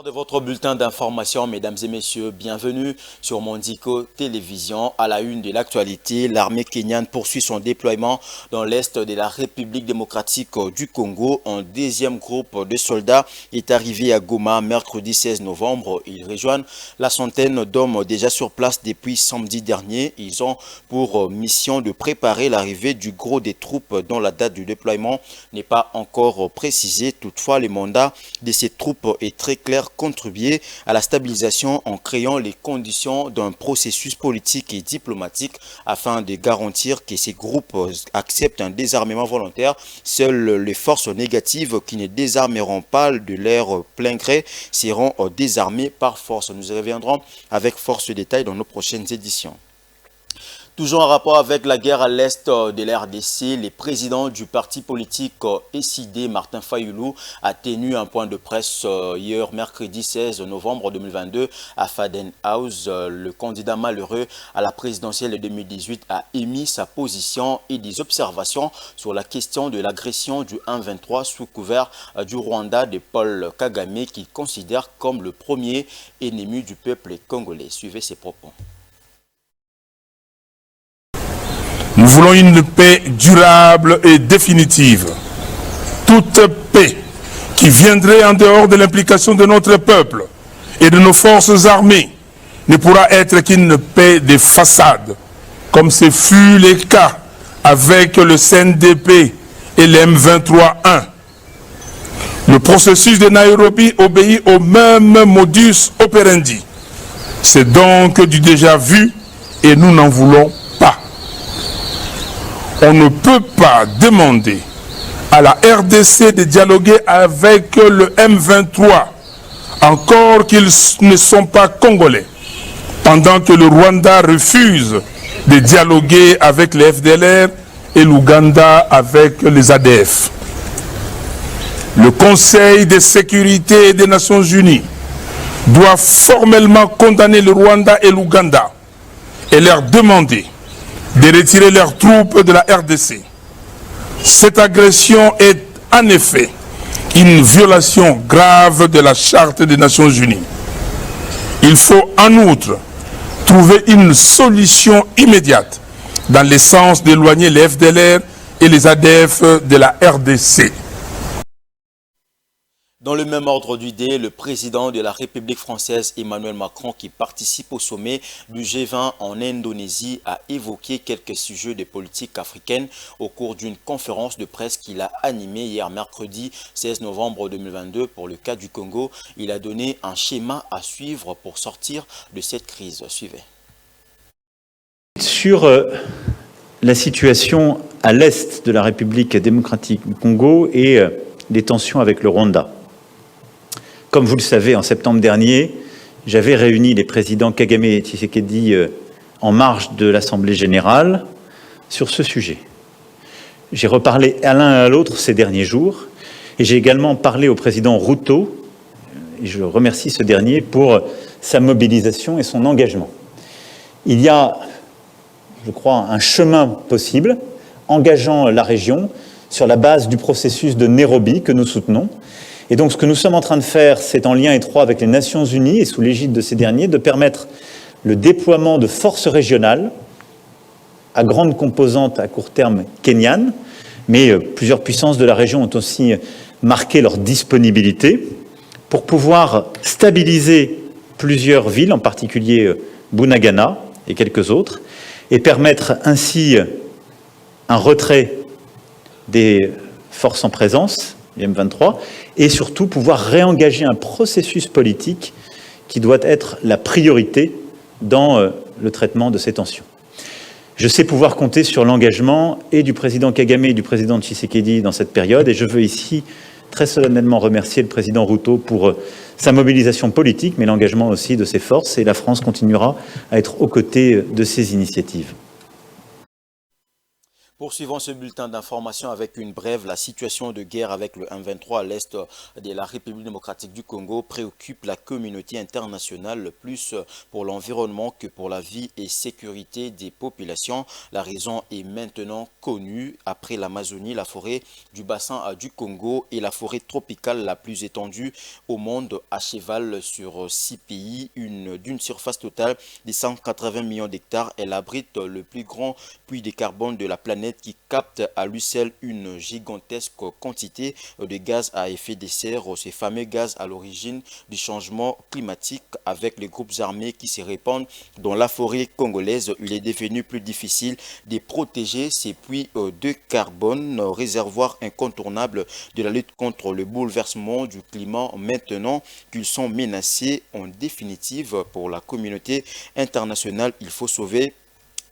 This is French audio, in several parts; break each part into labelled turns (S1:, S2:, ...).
S1: De votre bulletin d'information, mesdames et messieurs, bienvenue sur Mondico Télévision. À la une de l'actualité, l'armée kenyane poursuit son déploiement dans l'est de la République démocratique du Congo. Un deuxième groupe de soldats est arrivé à Goma mercredi 16 novembre. Ils rejoignent la centaine d'hommes déjà sur place depuis samedi dernier. Ils ont pour mission de préparer l'arrivée du gros des troupes dont la date du déploiement n'est pas encore précisée. Toutefois, le mandat de ces troupes est très clair: contribuer à la stabilisation en créant les conditions d'un processus politique et diplomatique afin de garantir que ces groupes acceptent un désarmement volontaire. Seules les forces négatives qui ne désarmeront pas de leur plein gré seront désarmées par force. Nous y reviendrons avec force de détail dans nos prochaines éditions. Toujours en rapport avec la guerre à l'est de la RDC, le président du parti politique SID, Martin Fayulu, a tenu un point de presse hier, mercredi 16 novembre 2022, à Faden House. Le candidat malheureux à la présidentielle de 2018 a émis sa position et des observations sur la question de l'agression du 1-23 sous couvert du Rwanda de Paul Kagame, qu'il considère comme le premier ennemi du peuple congolais. Suivez ses propos.
S2: Nous voulons une paix durable et définitive. Toute paix qui viendrait en dehors de l'implication de notre peuple et de nos forces armées ne pourra être qu'une paix de façade, comme ce fut le cas avec le CNDP et le M23-1. Le processus de Nairobi obéit au même modus operandi. C'est donc du déjà vu et nous n'en voulons pas. On ne peut pas demander à la RDC de dialoguer avec le M23, encore qu'ils ne sont pas congolais, pendant que le Rwanda refuse de dialoguer avec les FDLR et l'Ouganda avec les ADF. Le Conseil de sécurité des Nations Unies doit formellement condamner le Rwanda et l'Ouganda et leur demander de retirer leurs troupes de la RDC. Cette agression est en effet une violation grave de la Charte des Nations Unies. Il faut en outre trouver une solution immédiate dans le sens d'éloigner les FDLR et les ADF de la RDC.
S1: Dans le même ordre d'idée, le président de la République française, Emmanuel Macron, qui participe au sommet du G20 en Indonésie, a évoqué quelques sujets de politique africaine au cours d'une conférence de presse qu'il a animée hier mercredi 16 novembre 2022 pour le cas du Congo. Il a donné un schéma à suivre pour sortir de cette crise. Suivez.
S3: Sur la situation à l'est de la République démocratique du Congo et les tensions avec le Rwanda. Comme vous le savez, en septembre dernier, j'avais réuni les présidents Kagame et Tshisekedi en marge de l'Assemblée générale sur ce sujet. J'ai reparlé à l'un et à l'autre ces derniers jours et j'ai également parlé au président Ruto, et je remercie ce dernier pour sa mobilisation et son engagement. Il y a, je crois, un chemin possible engageant la région sur la base du processus de Nairobi que nous soutenons. Et donc, ce que nous sommes en train de faire, c'est en lien étroit avec les Nations Unies et sous l'égide de ces derniers, de permettre le déploiement de forces régionales à grande composante à court terme kenyanes, mais plusieurs puissances de la région ont aussi marqué leur disponibilité pour pouvoir stabiliser plusieurs villes, en particulier Bunagana et quelques autres, et permettre ainsi un retrait des forces en présence, les M23, et surtout pouvoir réengager un processus politique qui doit être la priorité dans le traitement de ces tensions. Je sais pouvoir compter sur l'engagement et du président Kagame et du président Tshisekedi dans cette période, et je veux ici très solennellement remercier le président Ruto pour sa mobilisation politique, mais l'engagement aussi de ses forces, et la France continuera à être aux côtés de ces initiatives.
S1: Poursuivons ce bulletin d'information avec une brève. La situation de guerre avec le M23 à l'est de la République démocratique du Congo préoccupe la communauté internationale plus pour l'environnement que pour la vie et sécurité des populations. La raison est maintenant connue. Après l'Amazonie, la forêt du bassin du Congo est la forêt tropicale la plus étendue au monde, à cheval sur 6 pays, d'une surface totale de 180 millions d'hectares. Elle abrite le plus grand puits de carbone de la planète qui capte à lui seul une gigantesque quantité de gaz à effet de serre, ces fameux gaz à l'origine du changement climatique. Avec les groupes armés qui se répandent dans la forêt congolaise, il est devenu plus difficile de protéger ces puits de carbone, réservoir incontournable de la lutte contre le bouleversement du climat maintenant qu'ils sont menacés. En définitive, pour la communauté internationale, il faut sauver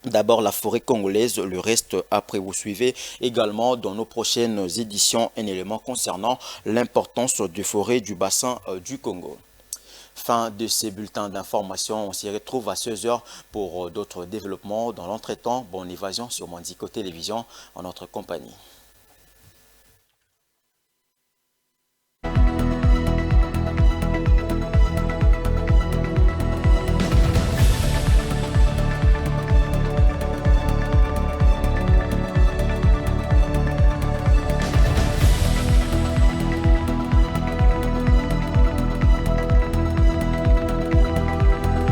S1: d'abord la forêt congolaise, le reste après. Vous suivez également dans nos prochaines éditions un élément concernant l'importance des forêts du bassin du Congo. Fin de ces bulletins d'information. On s'y retrouve à 16h pour d'autres développements. Dans l'entretemps, bonne évasion sur Mondico Télévision en notre compagnie.